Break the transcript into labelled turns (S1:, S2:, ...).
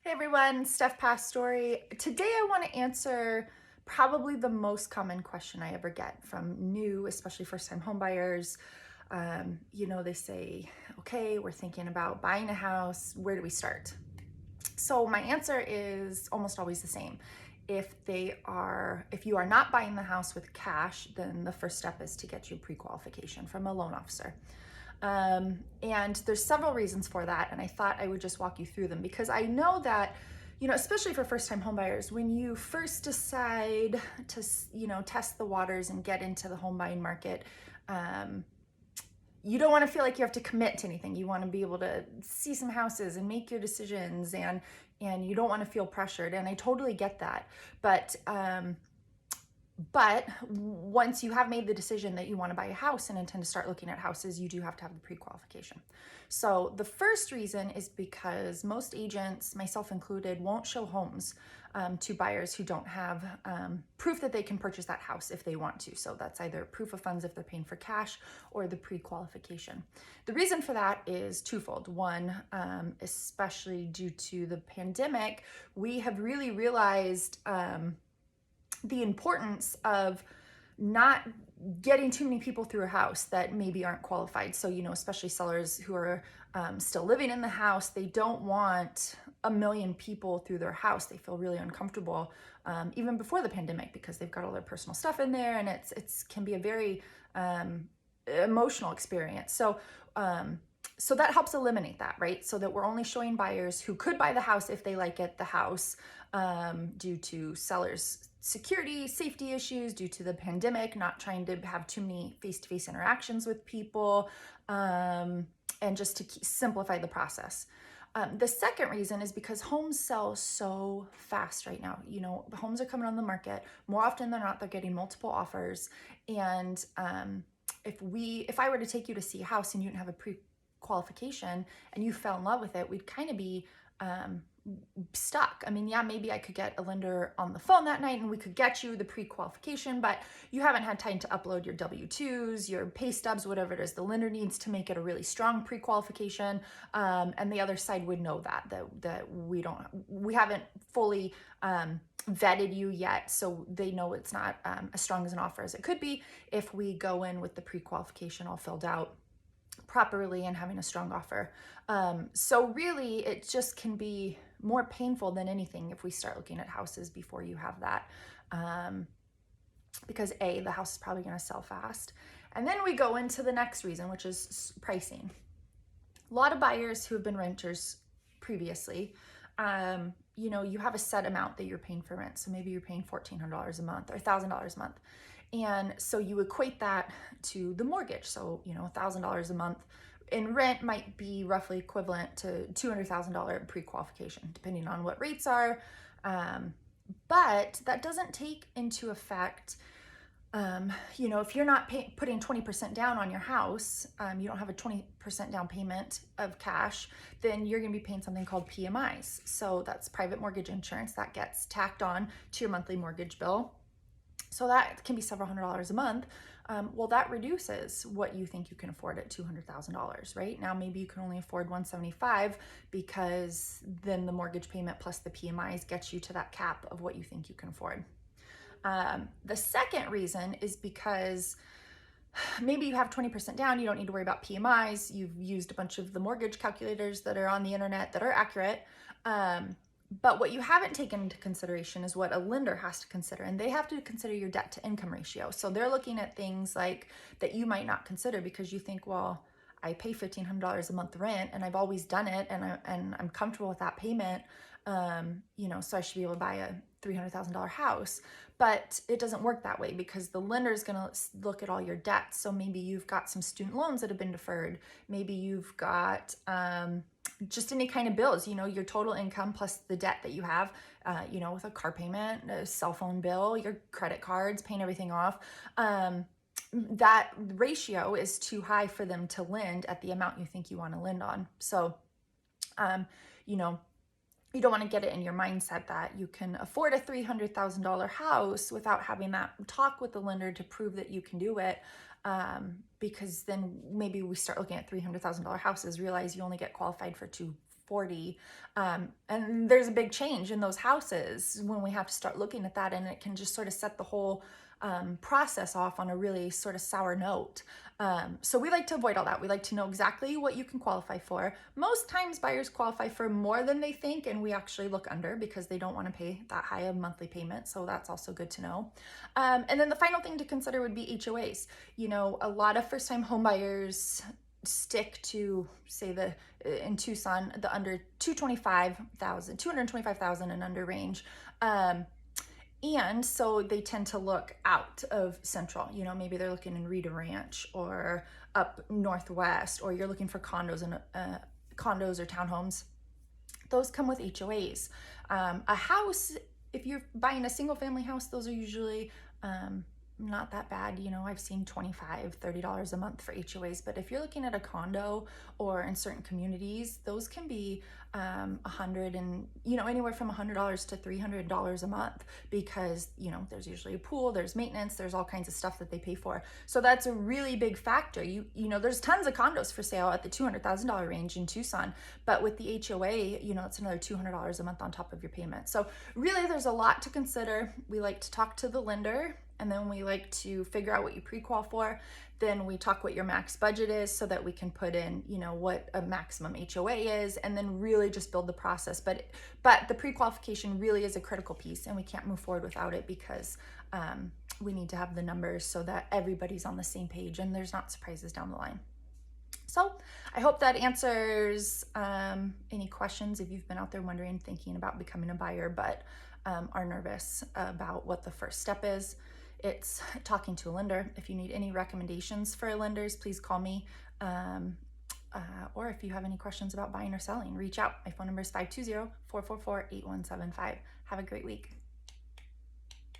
S1: Hey everyone, Steph Pastore. Today I want to answer probably the most common question I ever get from new, especially first-time homebuyers. They say, okay, we're thinking about buying a house. Where do we start? So my answer is almost always the same. If you are not buying the house with cash, then the first step is to get you pre-qualification from a loan officer. And there's several reasons for that. And I thought I would just walk you through them because I know that, especially for first-time homebuyers, when you first decide to, test the waters and get into the home buying market, you don't want to feel like you have to commit to anything. You want to be able to see some houses and make your decisions, and you don't want to feel pressured. And I totally get that. But once you have made the decision that you want to buy a house and intend to start looking at houses, you do have to have the pre-qualification. So the first reason is because most agents, myself included, won't show homes to buyers who don't have proof that they can purchase that house if they want to. So that's either proof of funds if they're paying for cash or the pre-qualification. The reason for that is twofold. One, especially due to the pandemic, we have really realized the importance of not getting too many people through a house that maybe aren't qualified. So, especially sellers who are still living in the house, they don't want a million people through their house. They feel really uncomfortable, even before the pandemic, because they've got all their personal stuff in there, and it's can be a very emotional experience. So that helps eliminate that, right? So that we're only showing buyers who could buy the house if they like it, the house, due to sellers' security, safety issues, due to the pandemic, not trying to have too many face-to-face interactions with people, and just to simplify the process. The second reason is because homes sell so fast right now. Homes are coming on the market. More often than not, they're getting multiple offers. And if I were to take you to see a house and you didn't have a pre-qualification and you fell in love with it, we'd kind of be stuck. I mean, yeah, maybe I could get a lender on the phone that night and we could get you the pre-qualification, but you haven't had time to upload your W-2s, your pay stubs, whatever it is the lender needs to make it a really strong pre-qualification. And the other side would know that we haven't fully vetted you yet, so they know it's not as strong as an offer as it could be if we go in with the pre-qualification all filled out properly and having a strong offer. So really, it just can be more painful than anything if we start looking at houses before you have that. Because the house is probably going to sell fast. And then we go into the next reason, which is pricing. A lot of buyers who have been renters previously, you have a set amount that you're paying for rent. So maybe you're paying $1,400 a month or $1,000 a month. And so you equate that to the mortgage. So, $1,000 a month in rent might be roughly equivalent to $200,000 pre-qualification, depending on what rates are. But that doesn't take into effect, if you're not putting 20% down on your house, you don't have a 20% down payment of cash, then you're going to be paying something called PMIs. So that's private mortgage insurance that gets tacked on to your monthly mortgage bill. So that can be several $100s a month. Well, that reduces what you think you can afford at $200,000, right? Now, maybe you can only afford $175 because then the mortgage payment plus the PMIs gets you to that cap of what you think you can afford. The second reason is because maybe you have 20% down, you don't need to worry about PMIs, you've used a bunch of the mortgage calculators that are on the internet that are accurate. But what you haven't taken into consideration is what a lender has to consider, and they have to consider your debt to income ratio. So they're looking at things like that you might not consider because you think, well, I pay $1,500 a month rent and I've always done it and I'm comfortable with that payment. So I should be able to buy a $300,000 house. But it doesn't work that way because the lender is going to look at all your debts. So maybe you've got some student loans that have been deferred. Maybe you've got just any kind of bills, your total income plus the debt that you have, with a car payment, a cell phone bill, your credit cards, paying everything off. That ratio is too high for them to lend at the amount you think you want to lend on. So, you don't want to get it in your mindset that you can afford a $300,000 house without having that talk with the lender to prove that you can do it. Because then maybe we start looking at $300,000 houses, realize you only get qualified for 40. And there's a big change in those houses when we have to start looking at that, and it can just sort of set the whole process off on a really sort of sour note. So we like to avoid all that. We like to know exactly what you can qualify for. Most times buyers qualify for more than they think, and we actually look under because they don't want to pay that high of monthly payment. So that's also good to know. And then the final thing to consider would be HOAs. You know, a lot of first-time home buyers stick to, say, in Tucson, the under 225,000 and under range. And so they tend to look out of Central. You know, maybe they're looking in Rita Ranch or up Northwest, or you're looking for condos or townhomes. Those come with HOAs. A house, if you're buying a single family house, those are usually not that bad. You know, I've seen $25, $30 a month for HOAs, but if you're looking at a condo or in certain communities, those can be $100 and, you know, anywhere from $100 to $300 a month, because, you know, there's usually a pool, there's maintenance, there's all kinds of stuff that they pay for. So that's a really big factor. You know, there's tons of condos for sale at the $200,000 range in Tucson, but with the HOA, you know, it's another $200 a month on top of your payment. So really there's a lot to consider. We like to talk to the lender, and then we like to figure out what you pre-qual for. Then we talk what your max budget is so that we can put in, you know, what a maximum HOA is, and then really just build the process. But the pre-qualification really is a critical piece, and we can't move forward without it, because we need to have the numbers so that everybody's on the same page and there's not surprises down the line. So I hope that answers any questions if you've been out there wondering, thinking about becoming a buyer, but are nervous about what the first step is. It's talking to a lender. If you need any recommendations for lenders, please call me. Or if you have any questions about buying or selling, reach out. My phone number is 520-444-8175. Have a great week.